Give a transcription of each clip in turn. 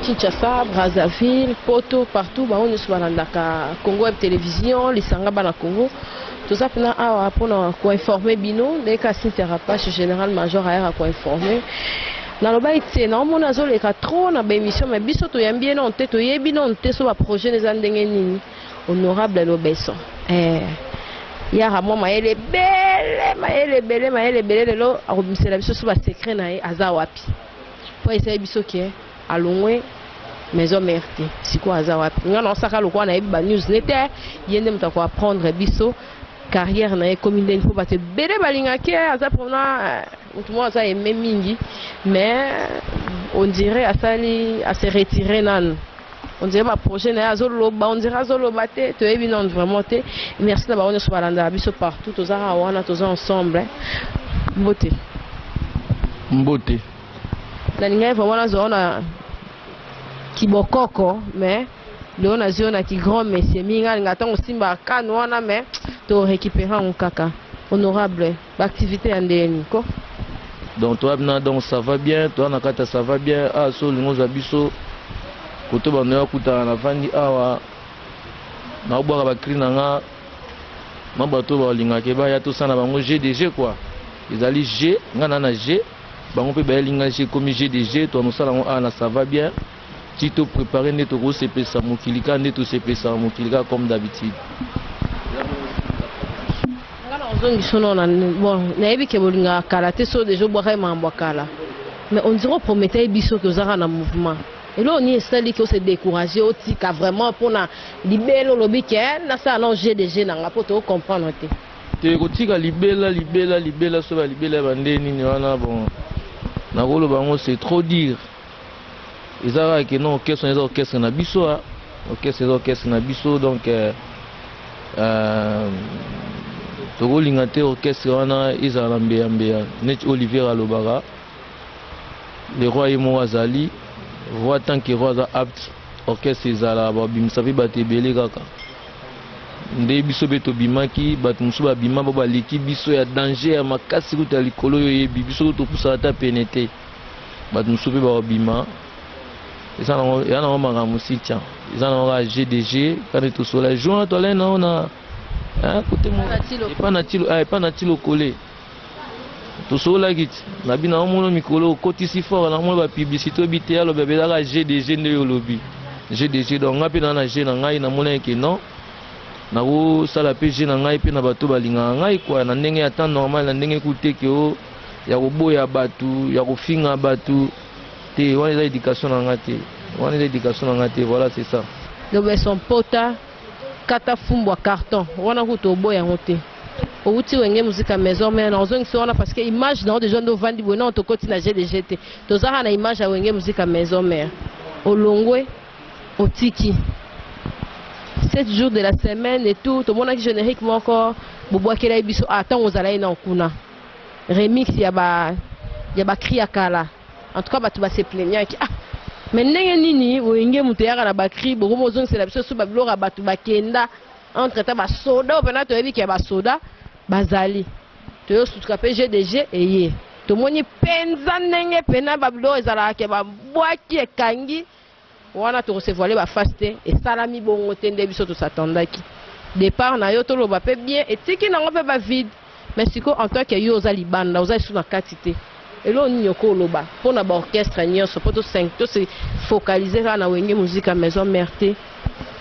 Kinshasa, Brazzaville, Poto, partout, bah on est sur la Congo Web Télévision, les Sangaba na Congo. Tout ça pour informer Bino, les cas Sinterapage général major à quoi informer. Dans le bas c'est non mon azol les trop na émission mais biso to yambie non te to yebi non te so ba projet les andenge nini honorable Lobeso. Ya ramo maele belle lo a remisé la biso so ba secret na aza wapi. Pour essayer biso qui à loin maison merte siko aza wapi ngana saka lokwa na ba news nete yende mutako apprendre biso carrière na commune d'info ba te bele balinga ke aza prona tout monde ça aimé mingi mais on dirait à se retirer nan on dirait ma projet na azolo ba on dirait azolo baté to évident vraiment te merci na ba on se balanda biso partout tous a wana tous ensemble mbote la linga vraiment na zona kibokoko mais le on a zona qui grand monsieur minga ngatango simba kanu wana mais to récupérer en kaka honorable l'activité andeni ko donc toi donc ça va bien toi nakata ça va bien ah so lingo za biso koto bano ya kuta na vandi awa na obwa ba krina nga mabato ba linga ke ba ya to sana bango GDG quoi ils allaient G ngana na G bango pe ba linga G comme GDG toi nous sala na ça va bien tito préparer neto ko CP mokilika neto CP mokilika comme d'habitude. Bon, naebi ke bolinga kala te so déjà boire mambo kala. Mais on dirait promettait biso que za na mouvement. Et là on y est que se décourager au tika vraiment pour na libérer lobi ke na ça non GDG na pour te comprendre te. Te ko tika libérer so ba libérer bandeni ni wana bon. Na golo bango c'est trop dire. Ezara que non orchestre na biso a orchestre na biso donc tokolinga te orchestre wana ezala mbeya net Olivier alobaka le roi et moi azali roi tant que roi za apte orchestre ezala babimisa pe bato ebele kaka nde biso be tobimaki bato mosusu babima bo baleki biso ya danger ya makasi kuta likolo oyo yebi biso topusaka ata pene te bato mosusu pe babima eza nango makambo sitia eza nango ka GDG kane tosola joint tolai nango na côté mo pas na tilo collé to so la git na bina omono mikolo kotisi fort na mo ba publicité bité alo bebe la GDG ne yo lobby GDG donc ngapi na G na ngai na mona ke non na go sala PG na ngai pe na bato balinga ngai quoi na ndenge ya temps normal na ndenge kuté ke o ya go boya batu ya go finga batu te wana za éducation na ngate voilà c'est ça le son pota kata fumbwa carton wana kuto boya ngote outi wenge musique maison mais na ozongi sona parce que image dans des gens do vandi bona to koti na GDGT to za na image ya wenge musique maison mère olongwe otiki 7 jours de la semaine et tout to mona ki générique moko bobwa kela biso attend ozala ina okuna remix ya ba cri akala en tout cas batu ba se plaignant ki mais ndenge nini wenge mutu yaka na bakri boko mozongi c'est la biso so babilora batu bakenda entre ta ba soda opena to yebi ke ba soda bazali to yo sutuka pe GDG eye to moni penza ndenge pena babilora ezala ke ba bwaki ekangi wana to recevoir ba faste et salami bongo tende biso to s'attendaki départ na yo to loba pe bien et tiki na ngope ba vide mais siko en tant que yo ozali banda ozali sous na quantité. Et là, on y a un pour un orchestre, pour se focaliser na wenge musique à maison merte.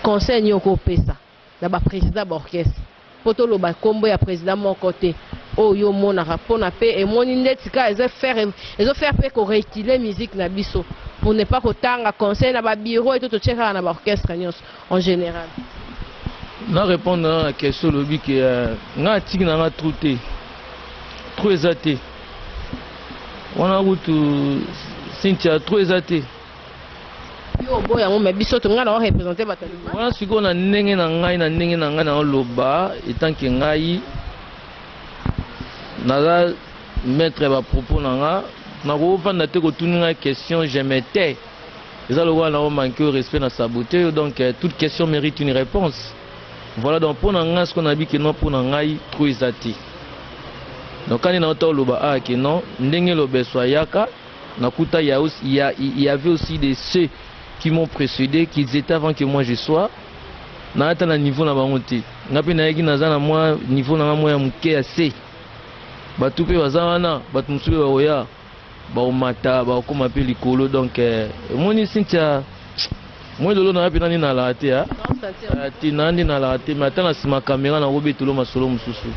Conseil n'y a ça. D'abord président d'orchestre. Pour tout le combo ya président mon côté. Oh yo mon rapport na paix et mon indetika ils ont faire paix qu'on rééquilibre musique na biso pour ne pas qu'autant à conseil na ba bureau et tout checker na orchestre en général. Na répondre à la question lobby que nga tiki na trouté. Trop exaté. On a eu Cynthia trop exaté. Yo boya mo me biso to ngana représenter batali. Wana siko na ndenge na ngai na loba etant que ngai na mettre ba propos na nga na ko vanda te ko tuninga question je m'étais. Ça le roi na manqué respect na saboter donc toute question mérite une réponse. Voilà donc pour nga ce qu'on a dit que non pour ngai trop exaté. Donc quand il entend le bas que non ndenge lo besoyaka nakuta il y avait aussi des ceux qui m'ont précédé, qui étaient avant que moi je sois. Na atteint niveau na bangote. Ngapi na yeki naza na moi niveau na moi ya muke assez. Batu pe bazana, batu musube ba oya. Ba omata, ba okoma pe likolo donc moni Cynthia. Moi lolo na pe nani na la te ha. Ti nandi na la te, mais attends na ma caméra na robe tolo masolo mususu.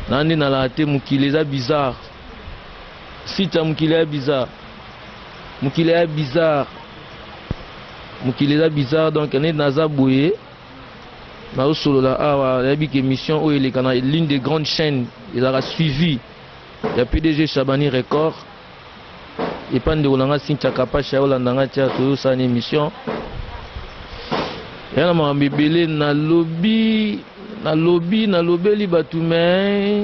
Nandi na la te mukileza bizarre. Cynthia mukileza bizarre. Mukileza bizarre. Mukileza bizarre donc on est naza boye. Ma solo là ah la big émission où il est l'une des grandes chaînes il a suivi. Il y a PDG Chabani Record. Et pas de Olanga Cynthia Kapacha Olandanga tia to sa émission. Et là m'a bébélé na lobby li batu mais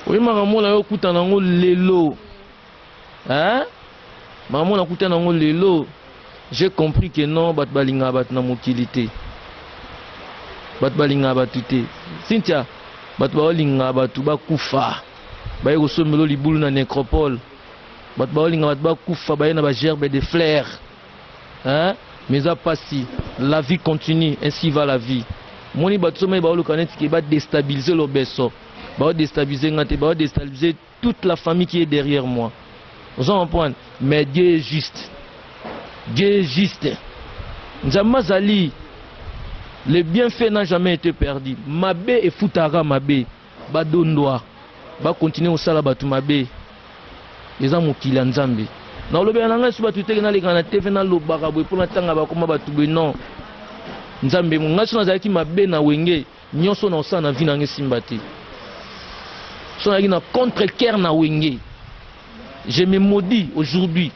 oui maman la okuta nango lelo. Hein? Maman la kuta nango lelo. J'ai compris que non bat balinga bat na mokilité. Bat balinga batute. Cynthia bat balinga batu bakufa. Baye ko somelo libulu na nécropole. Bat balinga bat bakufa baye na ba gerbe de fleurs. Hein? Mais ça passe, la vie continue, ainsi va la vie. Moni bat somé ba olukanet qui va déstabiliser le besso. Ba déstabiliser ngate, ba déstabiliser toute la famille qui est derrière moi. Vous en comprenez? Mais Dieu est juste. Dieu est juste. Nzamazali, le bienfait n'a jamais été perdu. Mabé et Futara Mabé, Badondoa, va continuer au salabatu Mabé. Les gens qui l'ont Nzambe. Na lobe na nga suba tuteke na leka na TV na lobaka boy pour na tanga ba koma batu be non. Nzambe mo nga sona zaki Mabé na wenge, nyonso na osa na vi na nge simbati. Sona na contre cœur na wenge. Je me maudis aujourd'hui.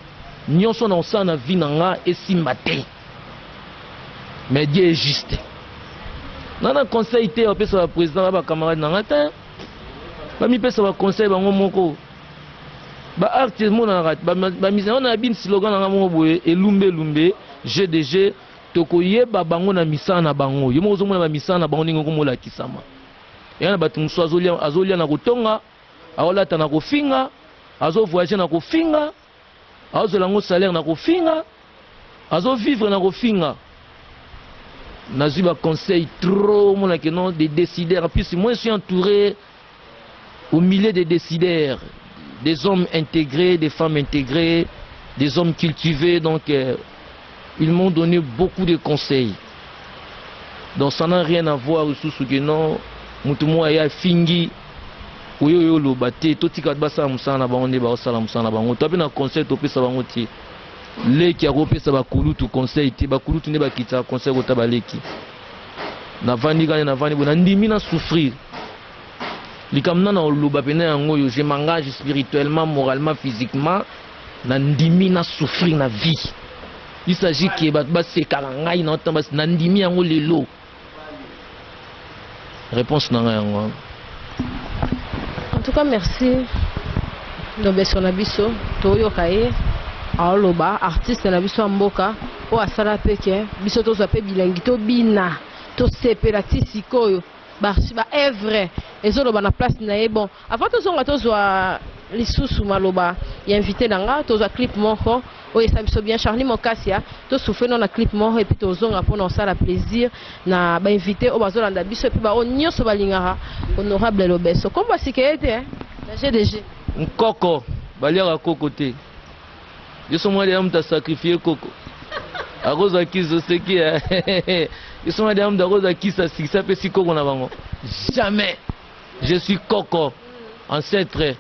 Nyonso na osa na vi na nga et simbati. Mais Dieu est juste. Nana conseil te opesa ba président ba camarade na ngata. Ba mi pesa ba conseil bango moko. Ba artiste mona rat ba mise on a bin slogan na ngo boye elumbe GDG tokoyeba bango na misana na bango. Yo mo zo mona ba misana na bango ningo ko mola kisama. Yana batu muso azolia na kotonga, aolata na kofinga, azo voyager na kofinga, azo lango salaire na kofinga, azo vivre na kofinga. Nazuba conseil trop mon non des décideurs. En plus moi je suis entouré au milieu des décideurs, des hommes intégrés, des femmes intégrées, des hommes cultivés, donc ils m'ont donné beaucoup de conseils. Donc ça n'a rien à voir sous ce que non mutumo ya fingi oyo lo baté totika basa musana bango ne ba sala musana bango to na conseil to pesa bango ti leki ya kopesa bakulutu conseil te bakulutu ne bakita conseil ko tabaleki na vandi kana na vandi bona ndimi na souffrir likamna na oluba pena yango yo je m'engage spirituellement moralement physiquement na ndimi na souffrir na vie. Il s'agit que ba sekala ngai na otamba na ndimi yango lelo. Réponse na yango. En tout cas merci. Ndobeso na biso toyo kaye aloba artiste na biso mboka o asala peke biso to zape bilengi to bina to sepela tisikoyo ba œuvre ezoloba na place na ye bon avant to zonga to zwa lisusu maloba ya invité nanga to zwa clip moko o esa biso bien Charlie Mokasia to souffle na clip moko et puis to zonga pour na sala plaisir na ba invité o bazolanda biso et puis ba o nyoso balingara honorable Lobeso comme basikete na GDG Nkoko baliaka koko te. Yeso mwa dia mta sacrifier koko. Aroza kizo seki. Yeso mwa dia mta aroza kisa sikisa pe si koko na bango. Jamais. Je suis Koko, ancêtre,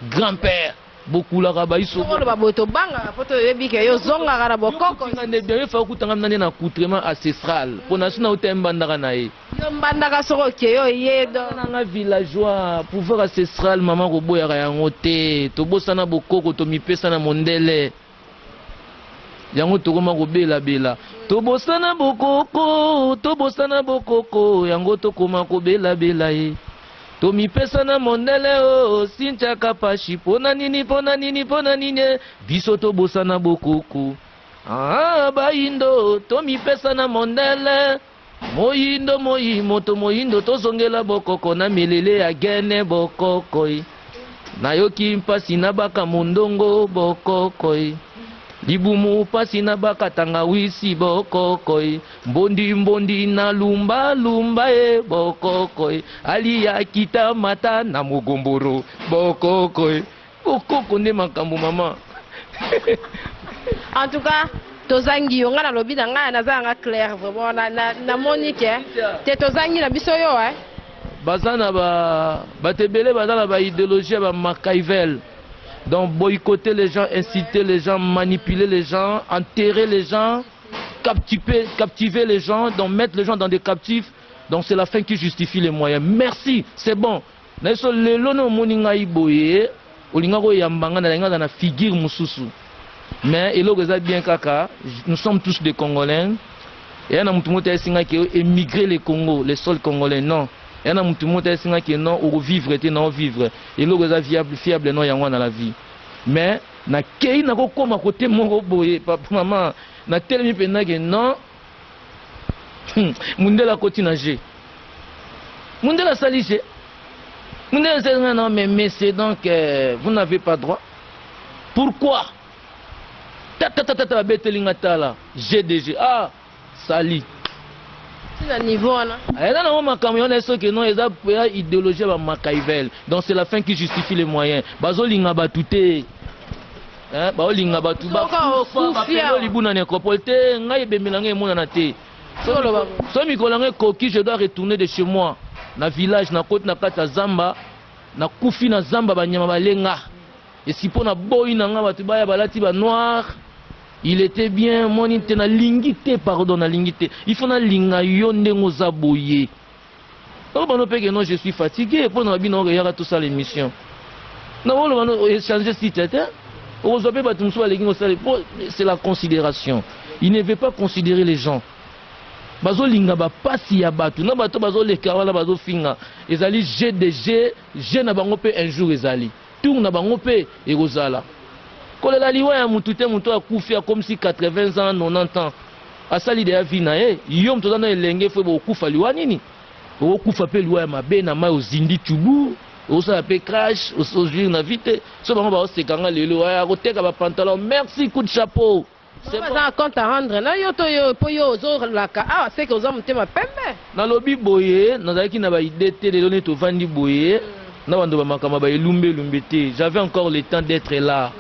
grand-père. Beaucoup la rabaïso. On va boto banga photo yebike yo zonga gara bokoko. Ngane bien fa kutanga nane na coutrement ancestral. Pona suna utembandaka na ye. Yo mbandaka soko ke yo yedo. Na villageois pouvoir ancestral maman roboya yango te. Tobosana bokoko to mipesa na mondele. Yango tokoma kobela bela. Tobosana bokoko yango tokoma kobela bela ye. Tomi pesa na mondele o Cynthia Kapashi pona nini biso to bosa na bokoko baindo tomi pesa na mondele moyindo moyindo tozongela bokoko na melele ya gene bokoko nayoki mpasi na baka mondongo bokoko Libumu pasi na bakatanga wisi bokokoi. Mbondi mbondi na lumba lumba bokokoi. Alia kita mata na mugomboro bokokoi. Bokoko nde makambo mama. En tout cas, tozangi yo nga na lobi na nga na zanga clair vraiment na Monique te tozangi na biso yo bazana ba tebele bazana ba idéologie ba Machiavel. Donc boycotter les gens, inciter les gens, manipuler les gens, enterrer les gens, captiver les gens, donc mettre les gens dans des captifs. Donc c'est la fin qui justifie les moyens. Merci, c'est bon. Neso lelo no moninga iboye, olinga ko yambanga na nga na figure mususu. Mais il est bien kaka, nous sommes tous des Congolais. Et il y a un monde qui a émigré le Congo, les sols congolais, non. Il y a un monde qui non, ou vivre, et non vivre. Il est viable, fiable, non, il y a dans la vie. Mais, na kei na kokoma côté mon boye, papa, maman, na tel pena que non, mundela koti nage. Mundela salige. Mundela salige, non, mais c'est donc, vous n'avez pas droit. Pourquoi? GDG, ah, sali. C'est un niveau, là. Idéologie à Machiavel. Donc c'est la fin qui justifie les moyens. Bazo linga batute. Hein, bazo linga batu. Je dois retourner de chez moi. Na village, na côte, na kata Zamba. Na kufi na Zamba, banyama balenga. Et si pour na boy na nga batu baya balati ba noir. Il était bien, mon na lingité, pardon, na lingité. Il faut na linga yonde ngozaboye. Non, je suis fatigué. Pour nous regarder tout ça l'émission. Non, on va changer site. C'est la considération. Il ne veut pas considérer les gens. Bazo linga ba pasi ya batu. Na bato bazo le kawala bazo finga. Ezali GDG, je na bango pe un jour ezali. Tout na bango pe ekozala. Quand la liwa ya mutute muto akufia comme si 80 ans 90 ans asali de vie na ye yom to na elenge fo bo kufa liwa nini o kufa pe liwa ya mabe na mai ozindi tubu o sa pe crash o sojir na vite so bango ba o sekanga lelo ya koteka ba pantalon merci coup de chapeau c'est pas un compte à rendre na yo to yo po yo zo la ka ah c'est que oza mutema pembe na lobi boye na zaki na ba idée te lelo ne to vandi boye na bando ba makama ba elumbe lumbete j'avais encore le temps d'être là.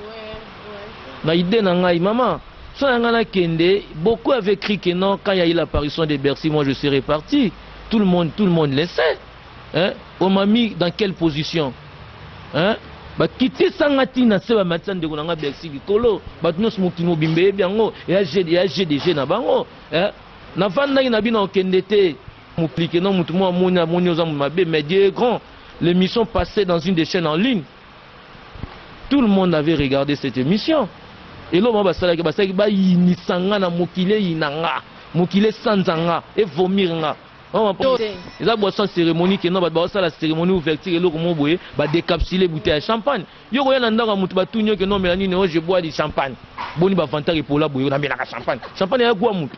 Na idée na ngai maman so ngana kende beaucoup avaient écrit que non quand il y a eu l'apparition de Bercy moi je serais parti tout le monde le sait hein on m'a mis dans quelle position hein ba quitter sangati na se ba matsan de konanga Bercy kolo ba tnos mutino bimbe biango ya GDG na bango hein na vanda ina bino kende te m'pliquer non mutu mo amoni oza mabe mais Dieu grand l'émission passait dans une des chaînes en ligne tout le monde avait regardé cette émission. Et là, on va se dire que il sanga na mokile inanga, mokile sanzanga et vomir nga. On va ils ont boisson cérémonie que non ba ça la cérémonie ouverture et là comment boyer ba décapsuler bouteille de champagne. Yo ko yana ndanga mutu ba tunyo que non mais ni je bois du champagne. Boni ba vantage pour la boyer na mela champagne. Champagne ya kwa mutu.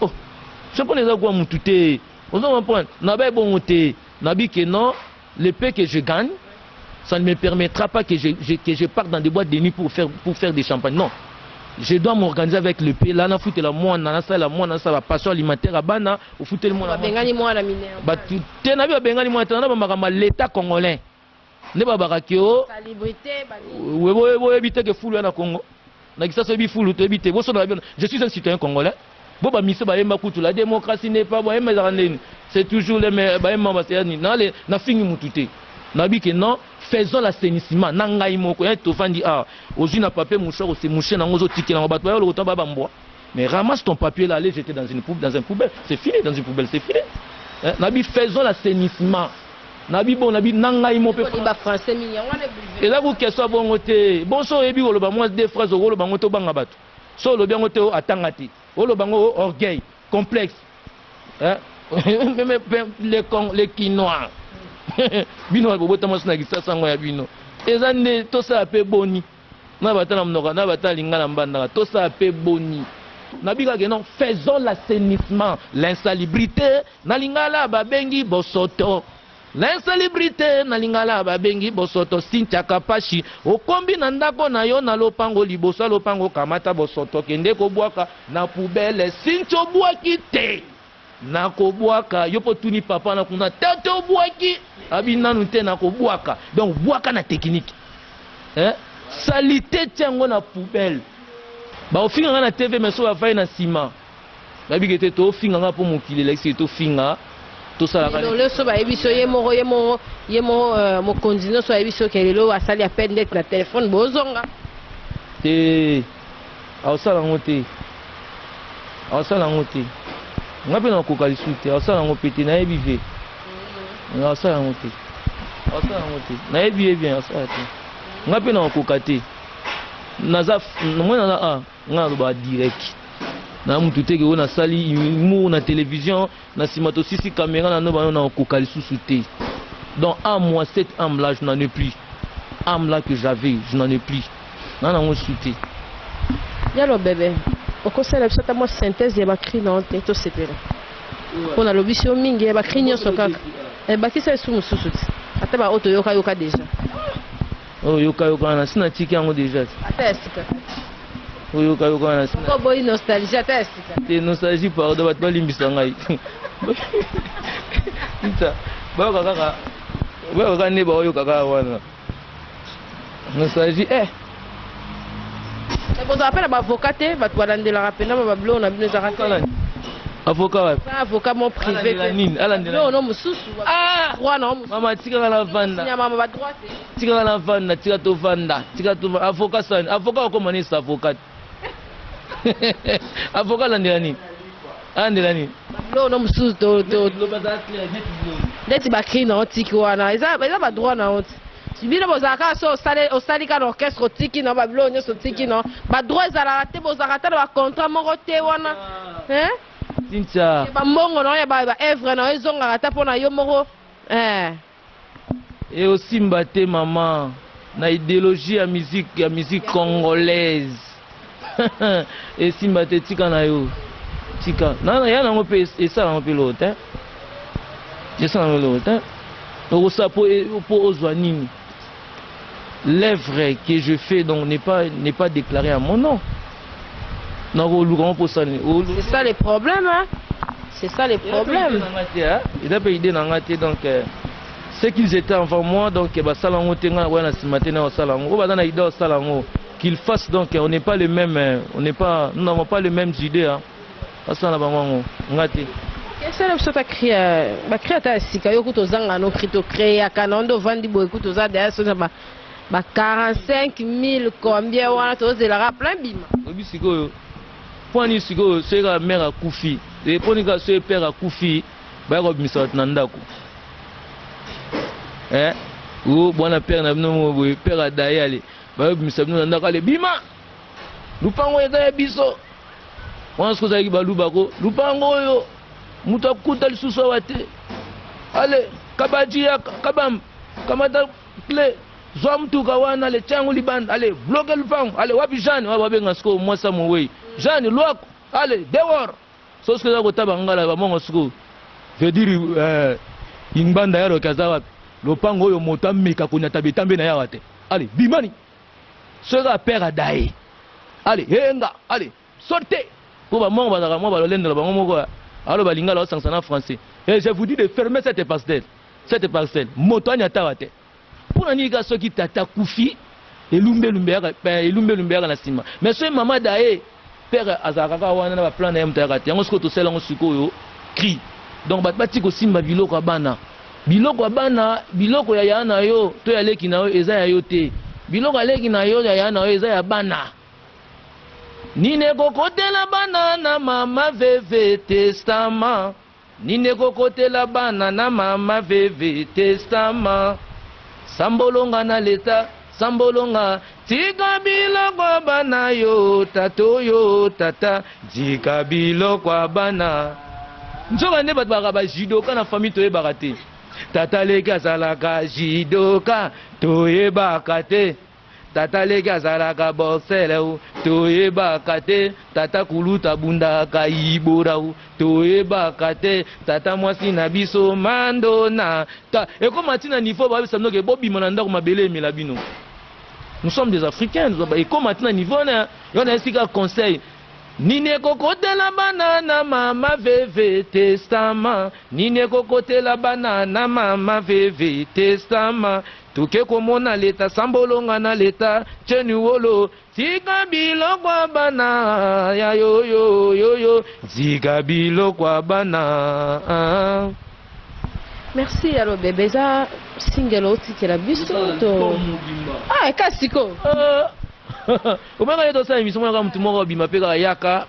Oh. Champagne ya kwa mutu te. On va prendre na ba bon te. Na bi que non le peu que je gagne ça ne me permettra pas que je parte dans des boîtes de nuit pour faire des champagnes. Non. Je dois m'organiser avec le pays. Là, on a foutu la moine, on a ça, la passion alimentaire à Bana, on foutu le moine. L'État congolais. Ne pas barakio. Je suis un citoyen congolais. La démocratie n'est pas bonne. C'est toujours les mêmes. Nabi que non, faisons l'assainissement. Nangai moko to fandi ah, ozu na papier mouchoir c'est mouché na ngozo tiki na bato ba lo to ba bamboa. Mais ramasse ton papier là, allez jeter dans une poubelle, c'est fini dans une poubelle, c'est fini. Nabi faisons l'assainissement. Nabi bon nabi nangai moko ba français mignon wana. Et là vous que soit bon côté. Bon so ebi ko lo ba moins deux phrases ko lo ba ngoto banga bato. So lo bien côté atangati. O lo bango orgueil, complexe. Hein? Même les Quinois. Bino bobota masina kisasa ngo ya bino ezande to sa pe boni na batala mnoka na batala lingala mbanda to sa pe boni na bika que non faisons l'assainissement l'insalubrité na lingala babengi bosoto l'insalubrité na lingala babengi bosoto Cynthia Kapashi okombi na ndako na yo na lopango liboso lopango kamata bosoto kende kobwaka na poubelle Cynthia obwaki te na kobwaka yo potuni papa na kuna tete obwaki abinanu te na kobwaka donc bwaka na technique salité tiango na poubelle ba ofinga na TV mais so ba fai na ciment babi kete to finga nga po mokili lexi to finga to sala ka le so ba ebiso ye mo mo konzino so ebiso ke lelo asali appel net na téléphone bozonga te awsala ngote ngape na kokali sute awsala ngopete na ebive awsala ngote na ebive bien awsala te ngape na kokate naza mwana na a nga ba direct na mutu teke na sali mu na télévision na simato sisi caméra na no ba na kokali sous-souté donc à moi cette âme là je n'en ai plus âme là que j'avais je n'en ai plus na na souté yalo bébé okosala biso ta mo synthèse ya bakri na te to sepela on a l'obisio mingi ya bakri nyonso kaka bakisa esu mususu ata ba oto yoka déjà oh yoka na sina tiki yango déjà ata esika yoka na sina ko boy nostalgie ata esika te nostalgie pardon bat balimbisa ngai nta ba kaka ne ba yoka kaka wana nostalgie Vous appelez l'avocat, vous allez de la rappeler, vous allez de la rappeler. Avocat, avocat mon privé. Non, non, monsieur. Ah, droit non. Maman, tika la vanda. Maman, va droit. Tika la vanda, tika to vanda, tika to avocat ça. Avocat comment est avocat? Avocat l'andelani. Andelani. Non, non, monsieur. Dès bakri na otiki wana. Eza ba droit na ot. Bino bozaka so osalika na orchestre tiki na bablo nyo so tiki na ba droit ezala te bozaka ta ba contrat moko te wana Cynthia ba mbongo na ba œuvre na ezonga ta pona yo moko et aussi mbate maman na idéologie ya musique congolaise et simbate tika na yo tika na ya na ngope esala ngope lote esala ngope lote donc ça pour ozwa nini. L'œuvre que je fais donc n'est pas déclarée à mon nom. C'est ça le problème, hein? C'est ça le problème. Il a pas idée donc ce qu'ils étaient avant moi donc qu'ils fassent donc on n'est pas les mêmes, nous n'avons pas les mêmes idées, hein. Quelle est la créé à Sika Yokuto Zanga no Krito créé à Kanando Vandi Boekuto Zada 45 000 combien on a tous de la plein bima. Oui, Siko. Point ni Siko, c'est la mère à Koufi. Et pour nous, c'est père à Koufi. Bah, Rob Misat Nandaku. Ou bon père n'a pas père à Dayali. Bah, Rob Misat Nandaku. Allez, bima. Lupango est biso. On se cause Balubako. Lupango yo. Mutakuta lisuso wate. Allez, Kabajia, Kabam, Kamata Clé. Zomtu kawana le changu liban allez bloquer le fang allez wapi Jeanne wapi ngasko mwasa mwe Jeanne lwako allez dehors so ce que za tabangala ba mongo sko veut dire ingbanda yaro kaza wapi lopango oyo moto ameka kunyata betambe na yawate allez bimani sera père adaye allez henga allez sortez pour ba mongo bazaka mo ba lolendo ba mongo ko alo balinga la sansana français et je vous dis de fermer cette parcelle moto anyata wate pour nani ka soki tata kufi elumbe lumbera na sima mais so maman dae père azaka wana na ba plan na mtaka te yango siko to sela ngo sikoyo cri donc bati ko simba biloko ya yana yo to ya leki na yo eza ya yo te biloko aleki na yo ya yana yo eza ya bana nine kokotela bana na mama veve testament nine kokotela bana na mama veve testament sambolonga na leta sambolonga tika biloko bana yo tato yo tata tika biloko bana nzoka ne bato baka bajidoka na famille toyebaka te tata leki azalaka jidoka toyebaka te tata leki azalaka borsele o toyebaka te tata kuluta bundaka ibora o toyebaka te tata mwasi na biso mandona ekoma ntina niveau babisa mnoke bobima na ndako mabele emela bino. Nous sommes des Africains, et comme maintenant niveau on a ainsi qu'un conseil. Nine kokote la banana mama veve testament. Nine kokote la banana mama veve testament. Tuke komona leta sambolonga na leta chenuolo. Zika bilo kwa bana ya yo yo yo yo. Zika bilo kwa bana. Merci alors bébé ça single oti la biso to. Ah kasiko. Omanga yeto sa émission mwana mutu moko bima pe ka yaka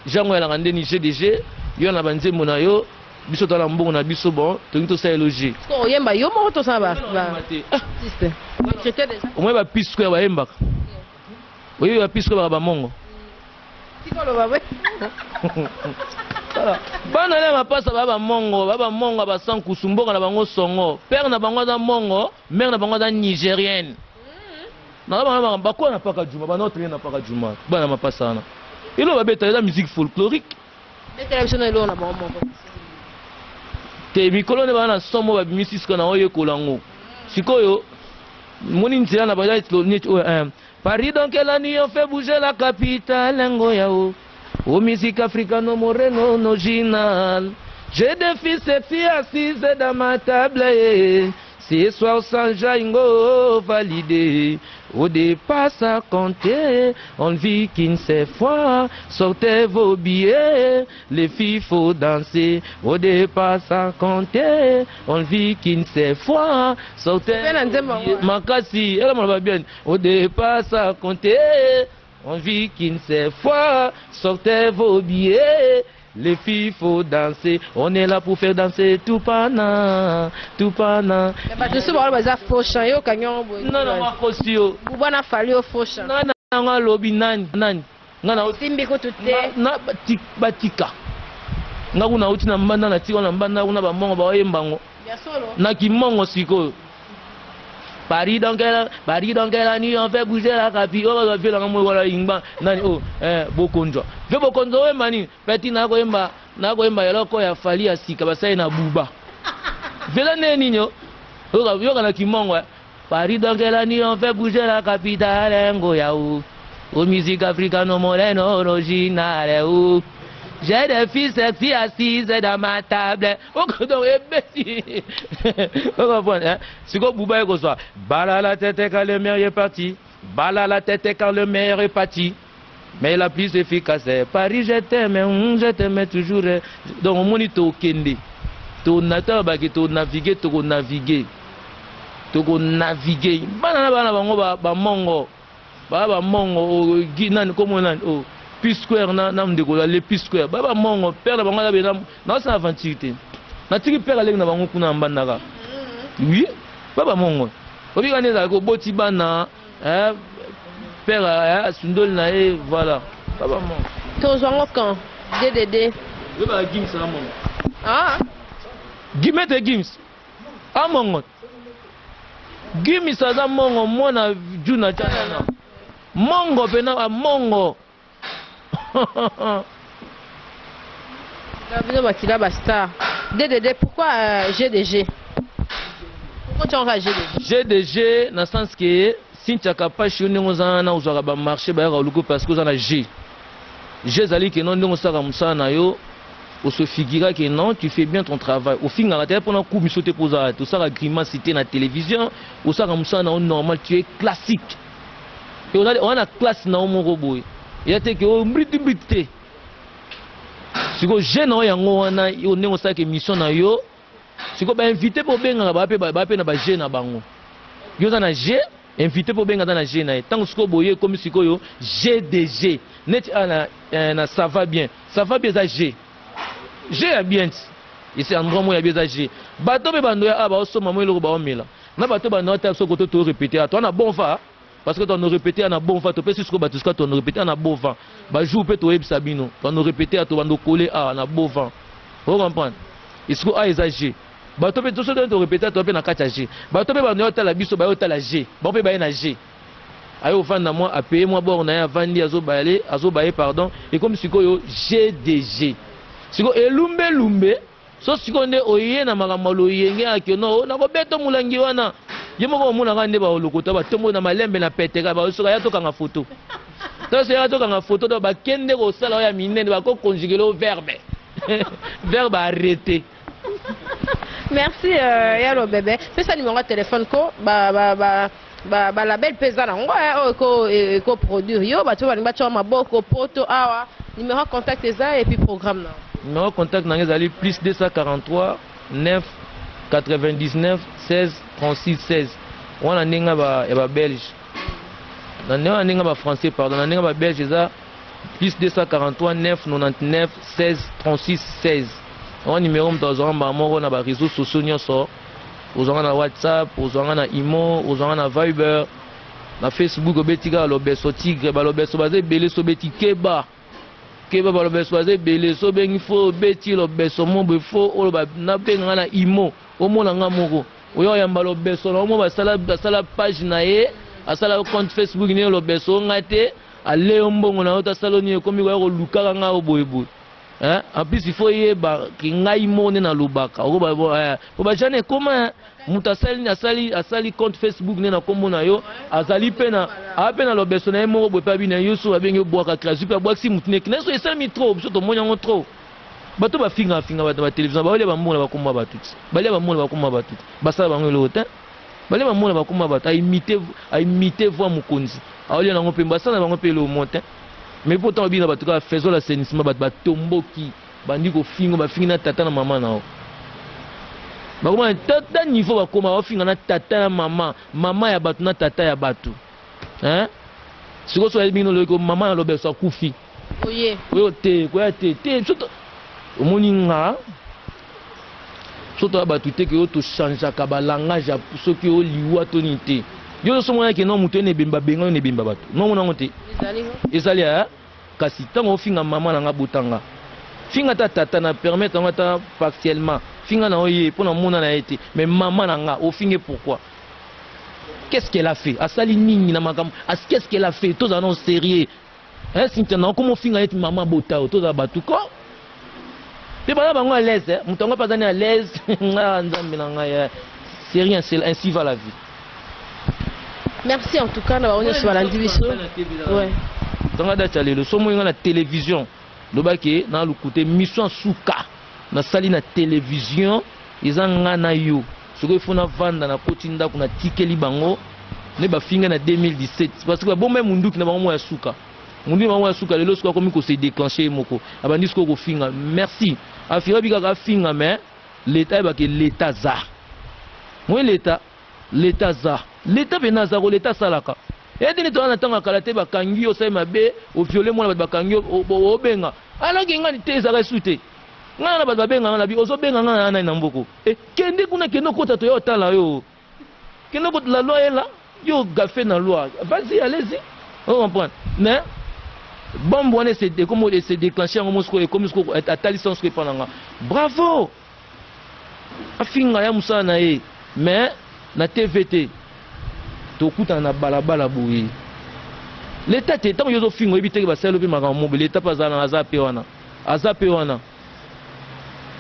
jango ya ngande ni GDG yo na banzembo na yo biso to la mbongo na biso bon to ngi to sa eloger. Ko yemba yo moko to sa ba. Artiste. J'étais déjà. Omwe ba pisco ya ba yemba. Oyo ba pisco ba mongo. Tiko lo ba we. Bana le mapasa baba mongo ba sankusu mboka na bango songo père na bango da mongo mère na bango da nigérienne na bana bakwa na paka juma bana otre na paka juma bana mapasa na ilo babeta la musique folklorique et télévision ilo na bango mongo te mikolo ne bana somo ba bimisiska na oyo kolango sikoyo moni nzela na baya Paris donc la nuit on fait bouger la capitale ngoyao. Au musique africano moreno original. J'ai des filles sexy assises dans ma table. Ce soir sans jaingo validé. Au départ ça comptait. On vit qu'une seule fois. Sortez vos billets. Les filles faut danser. Au départ ça comptait. On vit qu'une seule fois. Sortez vos billets. Makasi, elle m'a bien. Au départ ça comptait. On vit qu'une seule fois, sortez vos billets, les filles faut danser, on est là pour faire danser tout pana, tout pana. Je sais pas, ça faux chant, yo kanyon. Non non, moi aussi yo. Bubana fallu au faux chant. Non non, non lobi nani. Ngana simbi ko tutte. Na batika. Ngaku na uti na mbanda na tiwa na mbanda kuna ba mongo ba yembango. Ya solo. Na kimongo siko. Paris donc la nuit on fait bouger la capi on va faire la moi voilà ingba nani oh bokonjo ve bokonjo we mani peti na ko yemba yeloko ya fali ya sika basai na buba vela neni nyo yo kana kimongo Paris donc la nuit on fait bouger la capitale ngoyao au musique africano moreno originale ou j'ai des filles sexy assises dans ma table. Oh, donc, c'est quoi Bouba et Gosoa? Bala la tête quand le meilleur est parti. Bala la tête quand le meilleur est parti. Mais la plus efficace est Paris, je t'aime toujours. Donc, on monite au Kende. Tu naviguer, tu naviguer. Tu naviguer. Bana mongo. Baba mongo, guinan, comme on P-Square na mdeko la le P-Square baba mongo père na bangala bena na sa aventure na tiki père aleng na bango kuna mbandaka oui baba mongo obi kaneza ko boti bana père sundol na voilà baba mongo to zongo kan DDD we ba gims na mongo Gimete gims amongo gims za mongo mona juna chana mongo pena mongo DDD, pourquoi GDG? Pourquoi tu engages GDG? GDG, dans le sens que si tu n'as pas ché, on a marché parce que vous avez G. G, c'est que non, on se figura que non, tu fais bien ton travail. Au final, tu as un coup, tu as tout ça, grimace cité dans la télévision, ou ça, normal, tu es classique. Et on a la classe dans mon robot. Il y a des gens qui ont été si vous êtes jeune, vous avez une mission. Si vous êtes invité pour bien na jeune na bango. Vous êtes invité pour bien na jeune. Tant que vous êtes comme si vous GDG. Net ça va bien. Ça va bien ça G. G est bien. Ici en grand mot il y a bien G. Bato be bando ya aba osoma mo eloko ba omela. Na bato bando ta so koto to répéter. Toi na bon va. Parce que tu as répété à bon vent, tu peux jusqu'au bateau, tu as répété à bon vent. Bah, joue peut être Sabino, tu as répété à ton coller à bon vent. Vous comprenez? Il faut exagérer. Bah, tu peux tout répéter à ton na 4G. Bah, tu peux la biso, bah, tu la G. Bah, tu peux G. ayo vanda moi a payer moi bord na ya vandi azobaye pardon et comme sikoyo GDG siko elumbe lumbe so siko nde oye na makamalo yenge akeno na ko beto mulangi wana yemo ko muna kande ba olokota ba tombo na malembe na peteka ba soka ya to kanga photo to se ya to kanga photo do ba kende ko sala ya minene ba ko conjuguer le verbe verbe arrêter. Merci Yalo bébé. Fais ça numéro de téléphone ko ba label pesa na ngo ko produire yo ba to ba ngba choma boko poto awa numéro de contact eza et puis programme na. Numéro de contact na ngezali plus 243 9 99 16 36 16. Wana ninga ba belge. Na ninga ba français pardon na ninga ba belge eza plus 243 9 99 16 36 16. On numéro mtozanga moko na ba réseaux sociaux nyonso. Ozanga na WhatsApp, ozanga na Imo, ozanga na Viber, na Facebook obetika lobeso tigre ba lobeso baze belé so beti keba ba lobeso baze belé so bengi fo beti lobeso mobe fo o ba na benga na Imo o mona nga moko oyo ya mbalo beso na mo ba sala page na ye asala compte Facebook ni lobeso ngate ale mbongo na ota saloni komi ko luka nga oboyebo. Hein? En plus il faut y ba kingai mone na lubaka o ba jane comment mutasali asali compte Facebook ne na kombo na yo azali pena apena lobeso na mo bo pa bi na yo so abenge boaka krasi pa boaksi mutine kneso esali mi trop so to monya ngo trop bato ba finga ba télévision ba ole ba mona ba komba batuti bale ba mona ba komba batuti basala bango le hotel bale ba mona ba komba batu a imiter voix mukonzi a ole na ngo pe basala bango pe le montin. Mais pourtant bien ba tuka faisons l'assainissement ba tomboki bandi ko fingo ba finga na tata na mama na o ba koma tata niveau ba koma finga na tata na mama ya batu na tata ya batu hein siko so elbino le ko mama na lobeso kufi oye te surtout omoninga surtout ba tu te que to changer ka ba langage ya soki o liwa to ni te yo so mona ke no mutu ne bimba benga ne bimba batu no mona ngote ezali ya kasi tango finga mama na nga butanga finga tata na permettre ngata partiellement finga na oye pour na mona na été mais maman na nga o finge pourquoi qu'est-ce qu'elle a fait asali nini na makam qu'est-ce qu'elle a fait tous en sérieux hein sintina comment finga et maman botao tous batu ko pe bana bango à l'aise mutonga pas à l'aise nga nzambe na nga c'est rien c'est ainsi va la vie. Merci en tout cas na on sur la division. Ouais. Dans la le somo na télévision. Lobaki na lukuté mission suka na sali na télévision izanga na yo. Soko funa vanda na kotinda kuna tikeli bango ne ba finga na 2017 parce que bon même munduki na bango ya suka. Munduki bango ya suka lelo suka komi ko se déclencher moko. Abandi suko ko finga. Merci. Afira bika ka finga mais l'état ba ke l'état za. Moi l'état za. L'état benazaro l'état salaka et dini to na tanga kala te bakangi o sai mabe o violer mona bakangi o benga alors que ngani te ezaka sute ngana na benga na bi ozo benga ngana na mboko e kende kuna kendo kota to yo tala yo kendo kota la loi là yo gafé na loi vas-y allez-y on comprend mais bon bon c'est comme c'est déclencher en mosco et comme ce à ta licence que pendant bravo afinga ya musana e mais na TVT tokuta na balabala boye l'état te tant yozo fingo ebiteke ba selo pe makambo l'état pas za na azape wana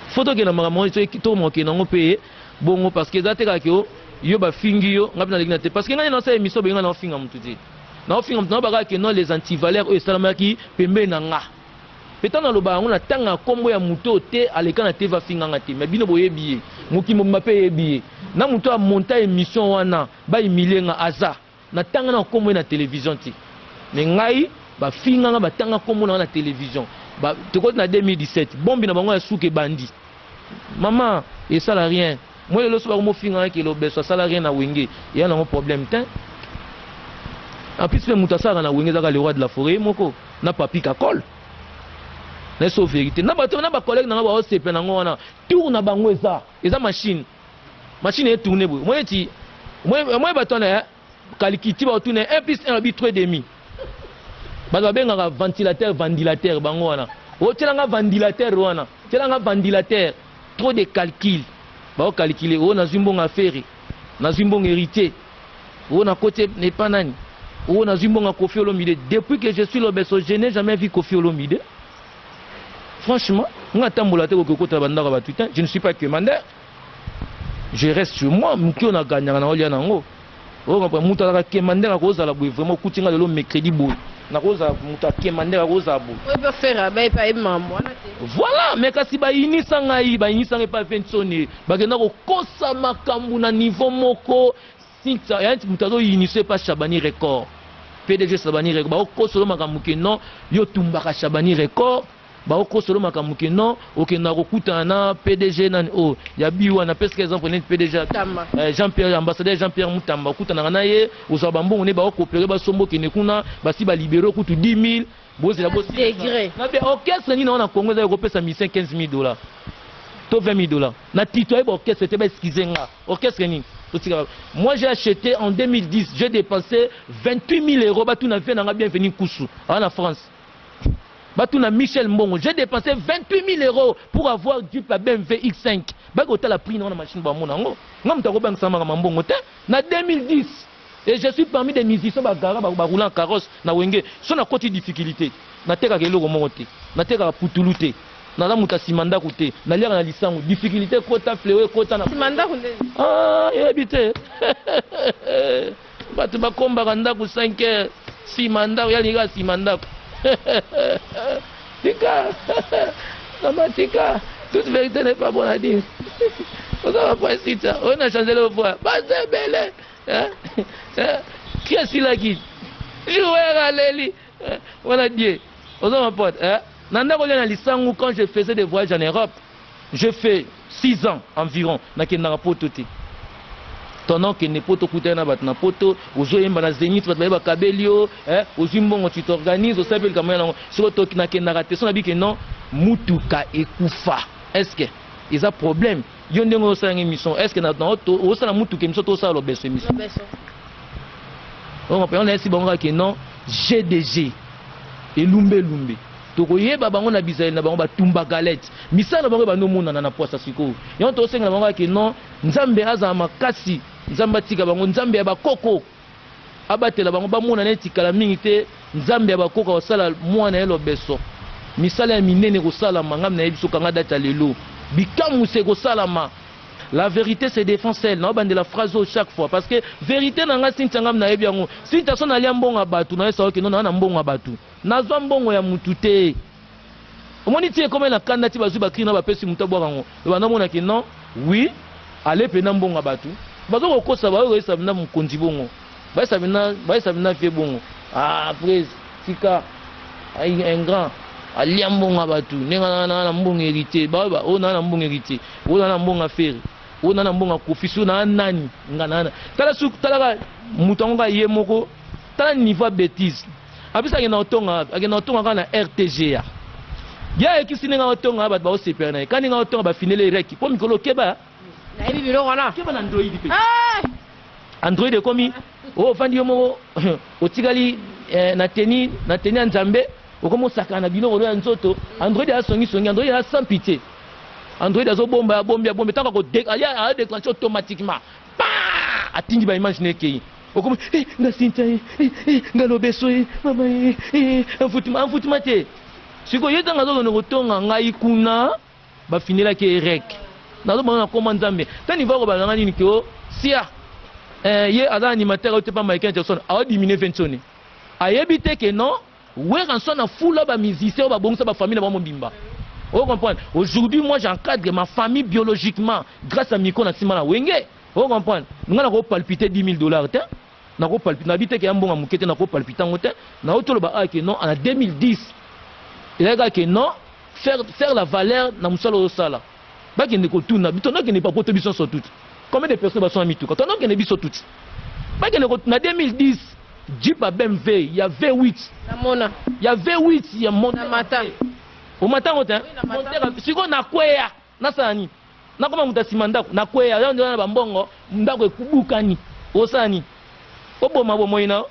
photo ke na makambo to moke na ngope bongo parce que za te ka yo ba fingi yo ngapi na ligna te parce que ngani na sa émission benga na finga mutu te na finga mutu na ba ka ke non les antivaleurs o salamaki pembe na nga petana loba ngona tanga kombo ya mutu te aleka na te va finga ngati mais bino boye biye muki mo mape biye na mutu a monta émission wana ba imilenga aza na tanga na kombo na télévision ti mais ngai ba finga nga ba tanga kombo na télévision ba te ko na 2017 bombi na bango ya suke bandi maman et ça la rien moi le so ba mo finga ke lo beso ça la rien na wenge ya na mo problème tin en plus le mutu sa na wenge za ka le roi de la forêt moko na papi ka kol na so vérité na ba to na ba collègue na ba o sepe na ngona tour na bango eza machine est tournée. Moi, Kalikiti va tourner 1 plus 1 3 demi. Bah, ben ventilateur. Bango wana. O telanga ventilateur wana. Telanga ventilateur. Trop de calcul. Bah, calculer. O na zimbong affaire. Na zimbong héritier. O na côté n'est pas nani. on a vu Kofi Olomide. Depuis que je suis l'Obeso, je n'ai jamais vu Kofi Olomide. Franchement, je ne suis pas commandeur. Je reste chez moi, je on a gagné en Olianango. Oh, vraiment mercredi voilà, mais kasi ba inisa ngai ba inisa ngai pa pensionné ba gena ko kosa makambu na niveau moko sinta ya mutazo inise pa Shabani record PDG Shabani record ba ko solo makambu ke non yo tumbaka Shabani record ba ko solo makambu ke non okenda ko kutana PDG nan o ya biwa na presque exemple ne PDG Jean-Pierre ambassadeur Jean-Pierre Mutamba kutana na ye osaba mbongo ne ba ko coopérer ba sombo ke ne kuna ba si ba libérer kutu 10 000 degré. Orchestre ni na Congo za ko pesa $15 000 to $20 000 na titre orchestre c'était pas excusez nga orchestre ni. Moi j'ai acheté en 2010, j'ai dépensé 28 000 euros batu na vie na bienvenue Koussou en France. Batu na Michel Mbongo, j'ai dépensé 28 000 euros pour avoir du BMW X5. Ba ko la prix na machine ba mona ngo. Ngam ta ko bang sama ka mbongo te na 2010. Et je suis parmi des musiciens qui roulant en carrosse na wenge. So na côté difficulté. Na teka ke loko monte. Na teka putuluté. Na la muta simanda kote. Na lira na lisango difficulté kota flewe kota na simanda kunde. Ah, ebité. Batu ba komba kanda ku 5 heures. Simanda ya liga simanda. Tika. Sama tika. Toute vérité n'est pas bonne à dire. On va pas essayer ça. On a changé le voix. Pas de belle. Qui est-ce là qui joueur à l'Eli? Voilà Dieu. On s'en rapporte. Nanda Kolena Lisangu, quand je faisais des voyages en Europe, je fais 6 ans environ. Na kenara poto te. Tonon ke ne poto kutena bat na poto, ozo yemba na Zénith bat ba kabelio, ozimbongo tu t'organises, au sabel comme na sur to na kenara te. So na bi ke non mutuka ekufa. Est-ce que ils a problème? Yonde ngo sa émission. Est-ce que na auto o sa na mutuka émission to sa lo beso émission. On peut on laisse bonga ke non GDG et lumbe tokoyeba bango na bisaï na bango ba tumba galette misana bango ba no mona na posa siko yon to senga bango ke non nzambe aza makasi nzamba tika bango nzambe ya bakoko abatela bango ba mona na tika la mingi te nzambe ya bakoko osala mwana elo beso misala ya minene ko sala mangam na yebiso kanga data lelo bikamu se ko sala ma. La vérité se défend seule. Na bande la phrase chaque fois parce que vérité na nga sintangam na yebi yango. Si ta sona liambonga batu na esa ke non na mbonga batu. Na zwa mbongo ya mutute. Omoni tie comme na kanda ti bazu bakri na ba pesi mutabwa yango. Ba na mona ke non. Oui, allez pe na mbonga batu. Bazo ko kosa ba ko esa na mukonzi bongo. Ba esa bina fie bongo. Ah, frère, tika ai un grand aliambonga batu. Nenga na mbongo hérité. Ba o na mbongo hérité. O na mbongo faire. On a un bon cofisu na nani ngana tala su tala mutonga yemoko tala niveau bêtise abisa ngena otonga kana RTG ya ekisini nga otonga ba o CPN kani nga otonga ba finele reki po mikolo keba na ibi biro wana keba na Android pe Android komi o fandi yomo otigali na teni nzambe okomo sakana bino olo ya nzoto Android ya songi Android ya sans pitié Android azo bomba tant qu'on déclenche automatiquement. A tindi ba image nekei. Okomo nga sinta nga lobeso mama enfoutima te. Siko yeta ngazo no tonga ngai kuna ba finela ke rek. Nazo ba na komanda nzambe. Tani va ko ba ngani ni ko sia. Ye ada animateur te pa Michael Jackson a diminuer 20 sonné. Ayebite ke non, we ranson na fula ba musicien ba bongsa ba famille ba mobimba. Vous comprenez? Aujourd'hui, moi j'encadre ma famille biologiquement grâce à Miko Natsima Wenge. Vous comprenez? Nous avons palpité $10 000. Nous avons palpité. Nous avons bon à nous avons palpité. Nous avons non en 2010. Il a dit non, faire la valeur dans le sol au sala. Bah qui ne compte na bitona qui n'est pas pour te sur tout. Combien de personnes sont mis tout? Quand on a qui sur tout. Bah qui ne compte na 2010. Jeep à BMW, il y a V8. Il y a V8, il y a Monta. Au matin, si on a quoi, Nasani, n'a comment on simanda, n'a quoi, on a bambongo, m'dako kubukani, osani, oboma bomoina,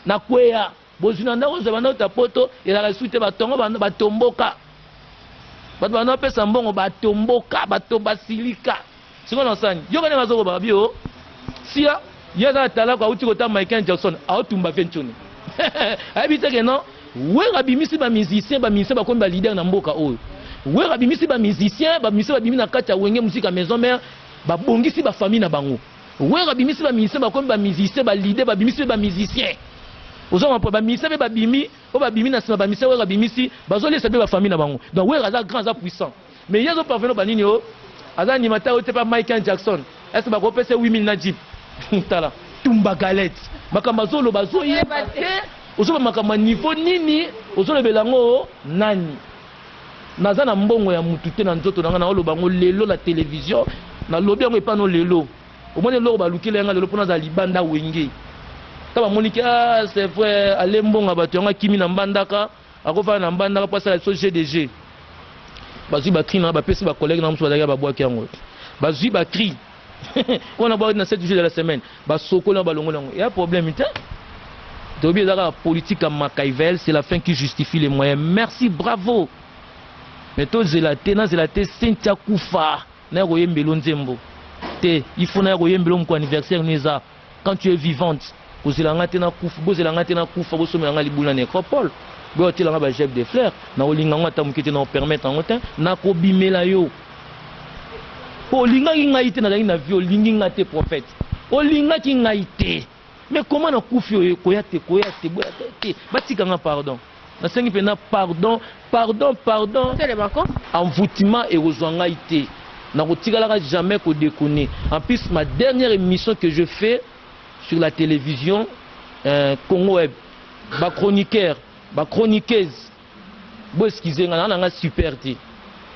n'a quoi, bozunanda, ozabana tapoto, et la suite batongo, batomboka, batbana pesa mbongo, batomboka, batobasilika, si on a sani, yo connais ma zoba bio, sia, yaza tala kwa uti kota Michael Jackson autumba fenchoni habite que non wera bimisi ba musicien ba komba leader na mboka oyo wera bimisi ba musicien ba bimi na kati ya wenge musique maison mère ba bongisi ba famille na bango wera bimisi ba komba musicien ba leader ba bimisi ba musicien ozoma pa ba musicien ba bimi o ba bimi na sima ba musicien wera bimisi bazoli sabe ba famille na bango donc wera za grand za puissant mais yazo parvenir ba nini o aza animateur o te pa Michael Jackson est-ce ba ko pese 8000 na jeep tala tumba galette makamba zolo bazoyeba te ozoba makamba niveau nini ozolobela ngo nani naza na mbongo ya mutu te na nzoto nanga na oloba ngo lelo la télévision na lobi yango epano lelo omoni loko balukile yanga lelo mpona za libanda wenge ta bamoniki c'est vrai ale mbongo bato yango akimi na mbandaka akofana na mbandaka po asala so GDG bazwi bakri na bapesi bacollègue na mosu bazalaki babwaki yango bazwi bakri on a parlé dans 7 jours de la semaine ba sokolo ba longo longo il y a problème ita tobi la politique à Machiavel c'est la fin qui justifie les moyens merci bravo mais to zelate na zelate Cynthia Kufa na ko yembelo nzembo te il faut na ko yembelo mon anniversaire neza quand tu es vivante ozelanga te na kufa bozelanga te na kufa bosomela nga libula nécropole bo telanga ba chef de fleurs na olinga ngata mukete na permettre ngotin na ko bimela yo olinga ki ngaite na na vie olingi ngate prophète olinga ki ngaite mais comment na kufi koyate te batika nga pardon na sengi pena pardon c'est le bako envoûtement et ozwa ngaite na kotikala jamais ko déconner en plus ma dernière émission que je fais sur la télévision Congo Web ba chroniqueur ba chroniqueuse bo excusez nga na super ti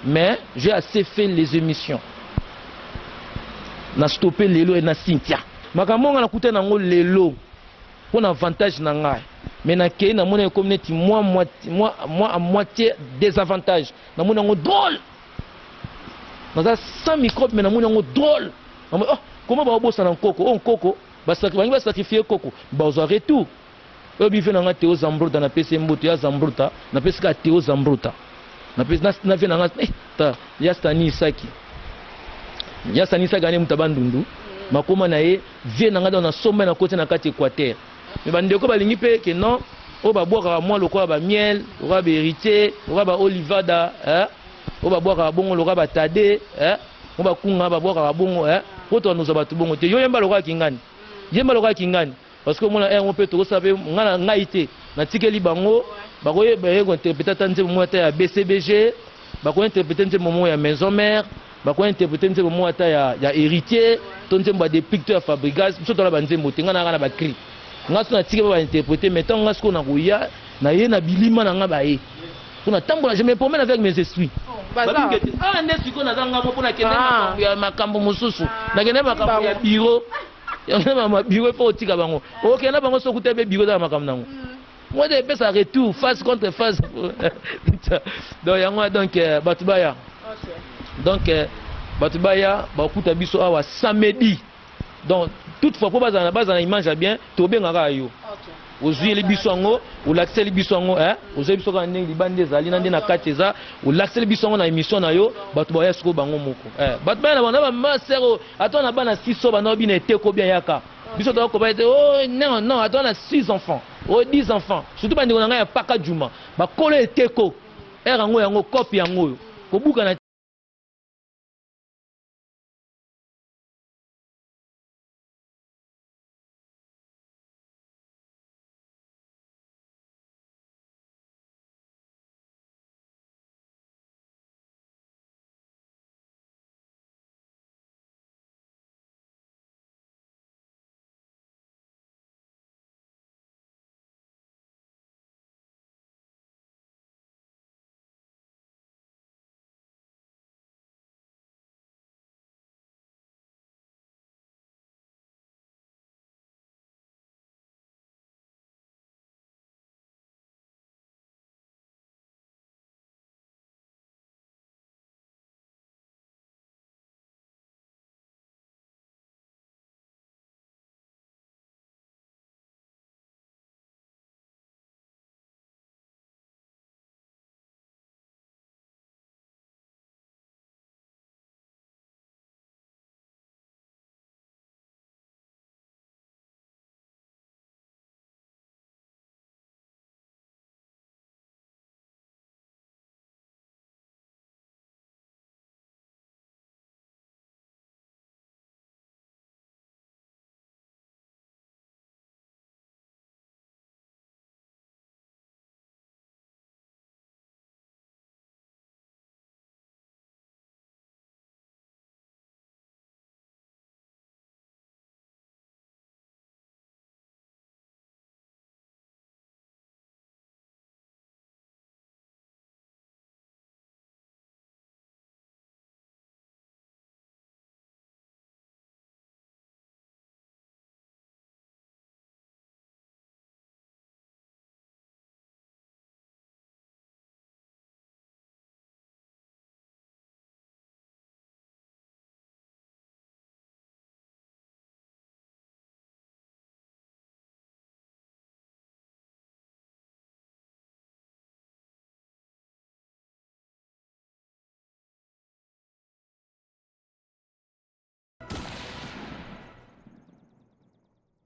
mais j'ai assez fait les émissions na stoppé lelo et na Cynthia makambo nga na kuta nango lelo pour avantage na ngai mais na kei na mona communauté moi à moitié désavantage na mona ngo drôle na sans microbe mais na mona ngo drôle oh comment ba bossa na nkoko oh nkoko ba sacrifier koko ba ozo retour obi fe na nga Théo Zambruta na pese mboto ya Zambruta na pese ka Théo Zambruta na pese na fe na nga ta ya Stani Saki ya sanisa gane mutabandundu makoma na ye vie na ngada na somba na côté na kati Équateur mais bandeko balingi pe que non o ba boka moi lokola ba miel lokola ba héritier lokola ba olivada o ba boka bongo lokola ba tade o ba kunga ba boka bongo poto nous abatu bongo te yo yemba lokola kingani parce que mona on peut to saber ngana ngaite na tikeli bango ba ko ko interpréter tante mo ta ya BCBG ba ko interpréter tante mo ya maison mère ba ko interpréter nzembo mo ata ya héritier to nzembo des picteurs fabrigas biso to la banzembo te ngana na ba cri ngaso na tike ba interpréter mais tant ngaso na kuya na ye na bilima na nga ba ye kuna tambola je me promène avec mes esprits ndesi ko na zanga mo pona kende makambo mususu na kende makambo ya bureau ya ma bureau po tika bango okenda bango so kutebe bureau za makambo nango moi de pesa retour face contre face donc yango donc batubaya donc batubaya bakuta biso awa samedi donc toutefois pour bazana image bien to bengaka yo ozwi le biso ngo ou l'accès le biso ngo ozwi biso ka ndenge libande ezali na ndena kateza ou l'accès le biso ngo na émission na yo batubaya siko bango moko batubaya na bana ba masero atona bana 6 bana bina eteko bien yaka biso to ko ba oh non atona 6 enfants oh 10 enfants surtout bandi ko nga ya paka juma ba kolo eteko ngo yango copie yango ko buka na